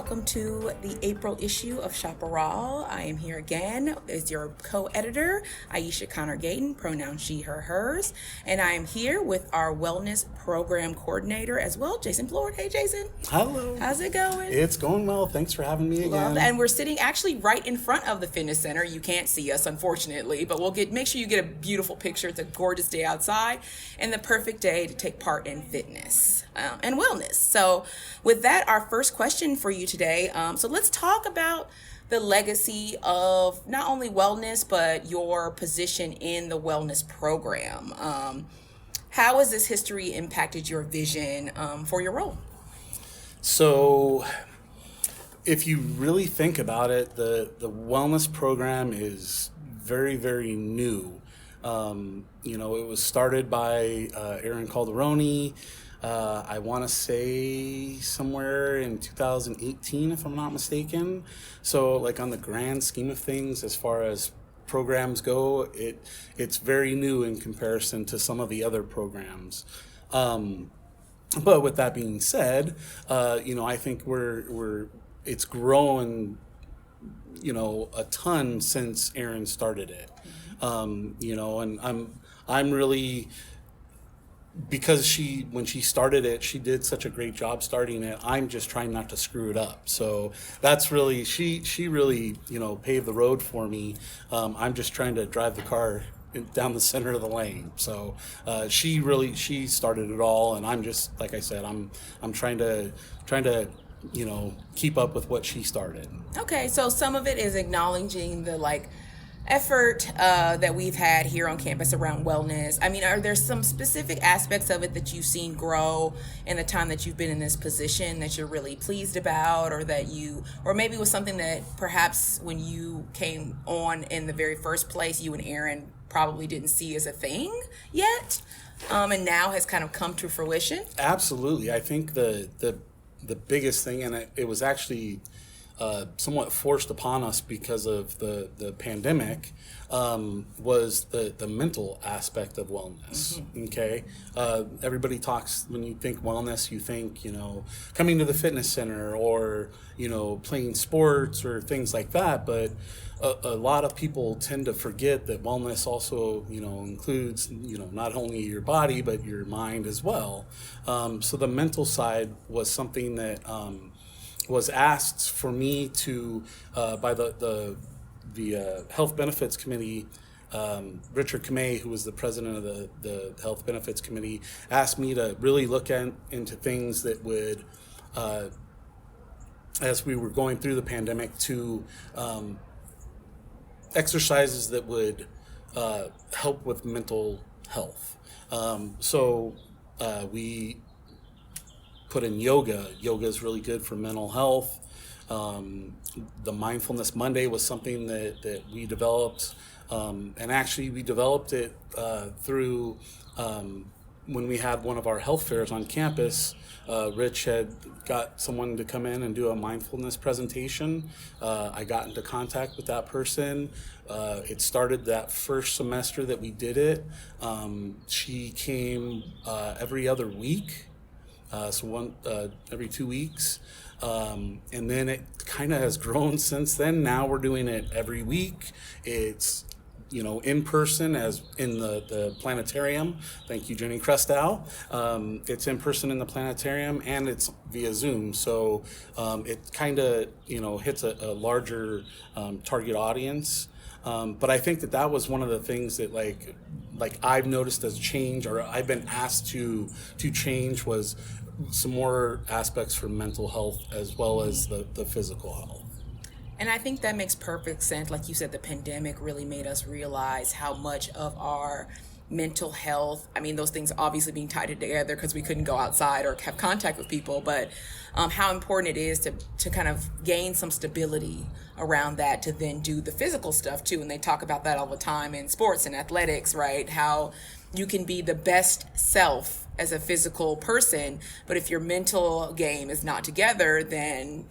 welcome to the April issue of Chaparral. I am here again as your co-editor, Aisha Gayton, pronouns she, her, hers. And I am here with our Wellness Program Coordinator as well, Jason Plourde. Hey, Jason. Hello. How's it going? It's going well. Thanks for having me again. And we're sitting actually right in front of the fitness center. You can't see us, unfortunately, but make sure you get a beautiful picture. It's a gorgeous day outside and the perfect day to take part in fitness and wellness. So with that, our first question for you today. So let's talk about the legacy of not only wellness, but your position in the wellness program. How has this history impacted your vision for your role? So if you really think about it, the wellness program is very, very new. It was started by Aaron Calderoni. I want to say somewhere in 2018, if I'm not mistaken. So like on the grand scheme of things, as far as programs go, it's very new in comparison to some of the other programs. But with that being said, I think it's grown, a ton since Aaron started it. And I'm really, because when she started it, she did such a great job starting it. I'm just trying not to screw it up. So that's really, she really, paved the road for me. I'm just trying to drive the car down the center of the lane. So she started it all, and I'm just, like I said, I'm trying to keep up with what she started. Okay, so some of it is acknowledging the effort that we've had here on campus around wellness. I mean, are there some specific aspects of it that you've seen grow in the time that you've been in this position that you're really pleased about, or or maybe was something that perhaps when you came on in the very first place, you and Aaron probably didn't see as a thing yet, and now has kind of come to fruition? Absolutely. I think the biggest thing, and it was actually somewhat forced upon us because of the pandemic, was the mental aspect of wellness. Mm-hmm. Okay, everybody talks, when you think wellness, you think coming to the fitness center or playing sports or things like that. But a lot of people tend to forget that wellness also includes not only your body but your mind as well. So the mental side was something that was asked for me to by the Health Benefits Committee. Richard Kamei, who was the president of the Health Benefits Committee, asked me to really look into things that would, as we were going through the pandemic, to exercises that would help with mental health. So we put in yoga. Yoga is really good for mental health. The Mindfulness Monday was something that we developed, and actually we developed it through when we had one of our health fairs on campus. Rich had got someone to come in and do a mindfulness presentation. I got into contact with that person. It started that first semester that we did it. She came every other week. So every 2 weeks, and then it kind of has grown since then. Now we're doing it every week. It's in person, as in the planetarium. Thank you, Jenny Krestow. It's in person in the planetarium, and it's via Zoom. So it kind of hits a larger target audience. But I think that was one of the things that like I've noticed as change, or I've been asked to change, was some more aspects for mental health as well as the physical health. And I think that makes perfect sense. Like you said, the pandemic really made us realize how much of our mental health, I mean, those things obviously being tied together because we couldn't go outside or have contact with people, but how important it is to kind of gain some stability around that to then do the physical stuff too. And they talk about that all the time in sports and athletics, right? How you can be the best self as a physical person, but if your mental game is not together, then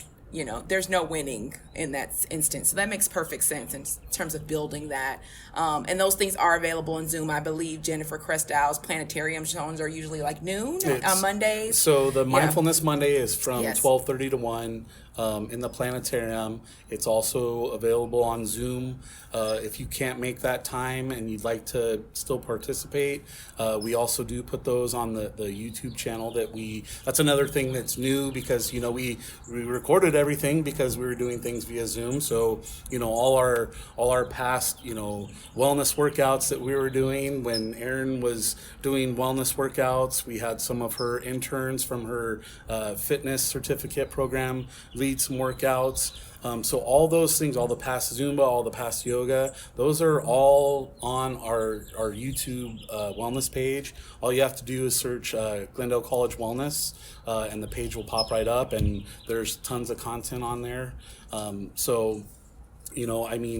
there's no winning in that instance. So that makes perfect sense in terms of building that. And those things are available in Zoom. I believe Jennifer Krestow's planetarium shows are usually noon on Mondays. So the Mindfulness Monday is from 12:30 to 1. in the planetarium. It's also available on Zoom. If you can't make that time and you'd like to still participate, we also do put those on the YouTube channel that's another thing that's new, because, we recorded everything because we were doing things via Zoom. So, all our past, wellness workouts that we were doing when Erin was doing wellness workouts, we had some of her interns from her fitness certificate program lead some workouts. So all those things, all the past Zumba, all the past yoga, those are all on our YouTube wellness page. All you have to do is search Glendale College Wellness, and the page will pop right up, and there's tons of content on there. So, it's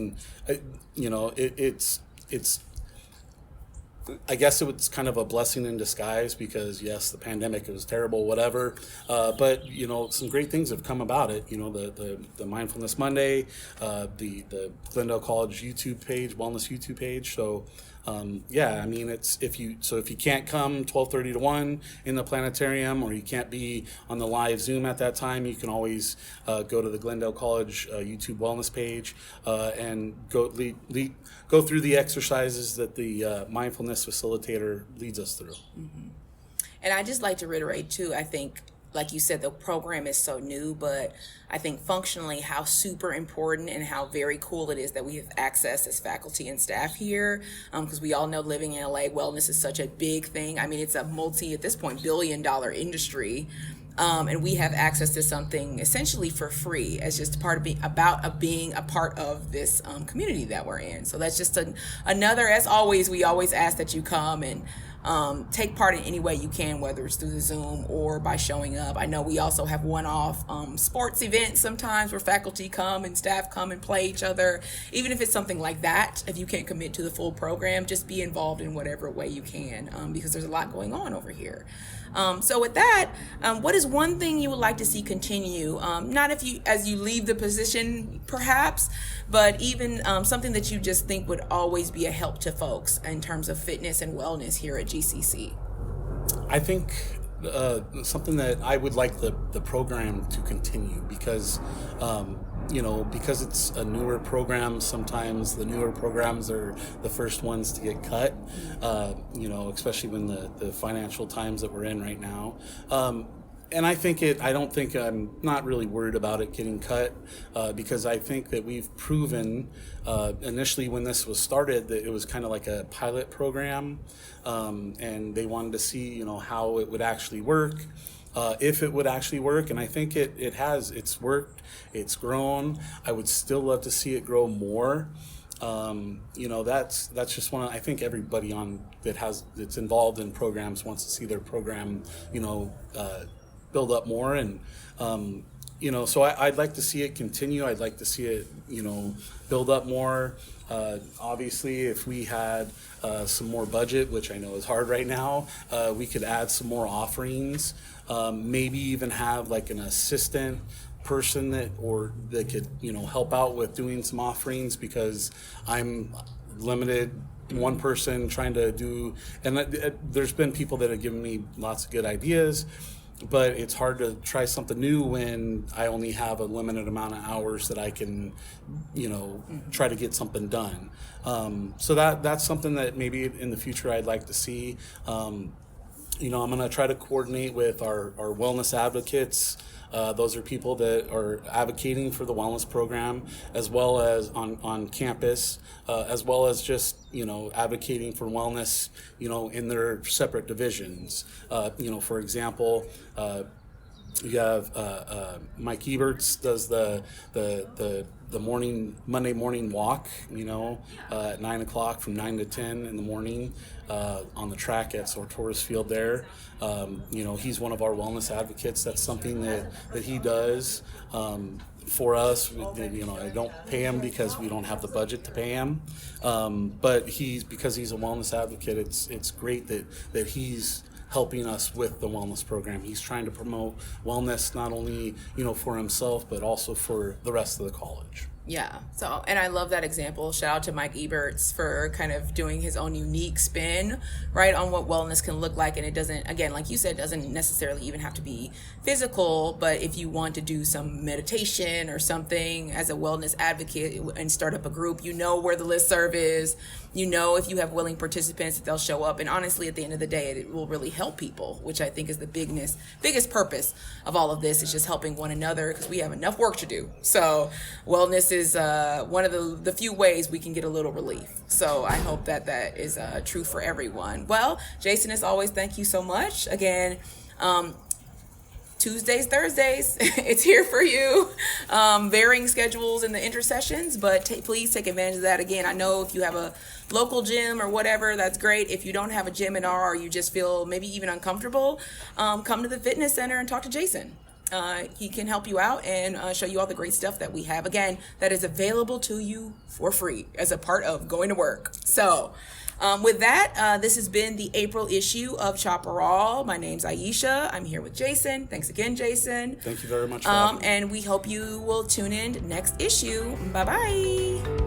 I guess it was kind of a blessing in disguise, because yes, the pandemic, it was terrible, whatever. But some great things have come about it. The Mindfulness Monday, the Glendale College YouTube page, Wellness YouTube page. So it's if you can't come 12:30 to 1 in the planetarium, or you can't be on the live Zoom at that time, you can always go to the Glendale College YouTube Wellness page and go through the exercises that the mindfulness facilitator leads us through. Mm-hmm. And I just like to reiterate too, I think, like you said, the program is so new, but I think functionally how super important and how very cool it is that we have access as faculty and staff here, because we all know living in LA, wellness is such a big thing. I mean, it's a at this point, billion-dollar industry. And we have access to something essentially for free as just part of being a part of this community that we're in. So that's just another, as always, we always ask that you come and take part in any way you can, whether it's through the Zoom or by showing up. I know we also have one-off sports events sometimes where faculty come and staff come and play each other. Even if it's something like that, if you can't commit to the full program, just be involved in whatever way you can, because there's a lot going on over here. So with that, what is one thing you would like to see continue? Not as you leave the position, perhaps, but even something that you just think would always be a help to folks in terms of fitness and wellness here at GCC. I think something that I would like the program to continue, because because it's a newer program, sometimes the newer programs are the first ones to get cut, especially when the financial times that we're in right now. And I'm not really worried about it getting cut, because I think that we've proven initially when this was started that it was kind of like a pilot program, and they wanted to see, how it would actually work. If it would actually work, and I think it's worked, it's grown. I would still love to see it grow more. That's just I think everybody that's involved in programs wants to see their program, build up more, and so I'd like to see it continue. I'd like to see it, build up more. Obviously, if we had some more budget, which I know is hard right now, we could add some more offerings. Maybe even have like an assistant person that could help out with doing some offerings, because I'm limited, one person trying to do, and there's been people that have given me lots of good ideas, but it's hard to try something new when I only have a limited amount of hours that I can try to get something done. So that's something that maybe in the future I'd like to see. I'm going to try to coordinate with our wellness advocates. Those are people that are advocating for the wellness program, as well as on campus, as well as just, advocating for wellness, in their separate divisions. For example, you have Mike Eberts does the Monday morning walk, at 9 o'clock from 9 to 10 in the morning on the track at Sartoris Field there. He's one of our wellness advocates. That's something that he does for us. I don't pay him because we don't have the budget to pay him. But because he's a wellness advocate, it's great that he's helping us with the wellness program. He's trying to promote wellness not only for himself but also for the rest of the college. Yeah. So, and I love that example. Shout out to Mike Eberts for kind of doing his own unique spin, right, on what wellness can look like. And it doesn't, again, like you said, doesn't necessarily even have to be physical, but if you want to do some meditation or something as a wellness advocate and start up a group, you know where the listserv is, you know, if you have willing participants that they'll show up. And honestly, at the end of the day, it will really help people, which I think is the biggest purpose of all of this, is just helping one another, because we have enough work to do. So wellness is one of the few ways we can get a little relief. So I hope that that is true for everyone. Well, Jason, as always, thank you so much. Again, Tuesdays, Thursdays, it's here for you. Varying schedules in the intersessions, but please take advantage of that. Again, I know if you have a local gym or whatever, that's great. If you don't have a gym at all, or you just feel maybe even uncomfortable, come to the fitness center and talk to Jason. He can help you out and show you all the great stuff that we have, again, that is available to you for free as a part of going to work. So with that, this has been the April issue of Chaparral. My name's Aisha. I'm here with Jason. Thanks again, Jason. Thank you very much for having me. And we hope you will tune in next issue. Bye-bye.